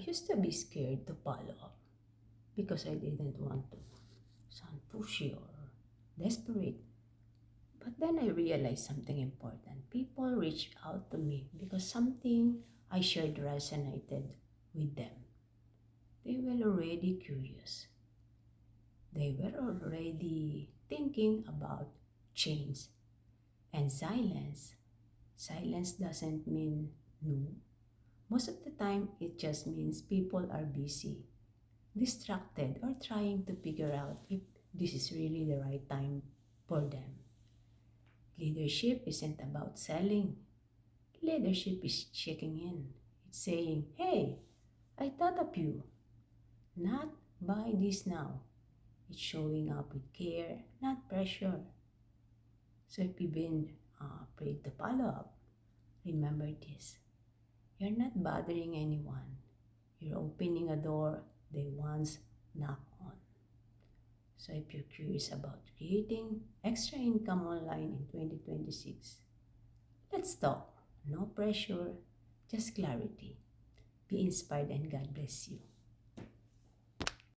used to be scared to follow up because I didn't want to sound pushy or desperate. But then I realized something important. People reached out to me because something I shared resonated with them. They were already curious. They were already thinking about change and silence. Silence doesn't mean no. Most of the time, it just means people are busy, distracted, or trying to figure out if this is really the right time for them. Leadership isn't about selling. Leadership is checking in. It's saying, hey, I thought of you. Not buy this now. It's showing up with care, not pressure. So if you've been afraid to follow up, remember this. You're not bothering anyone. You're opening a door they once knocked on. So if you're curious about creating extra income online in 2026, let's talk. No pressure, just clarity. Be inspired and God bless you.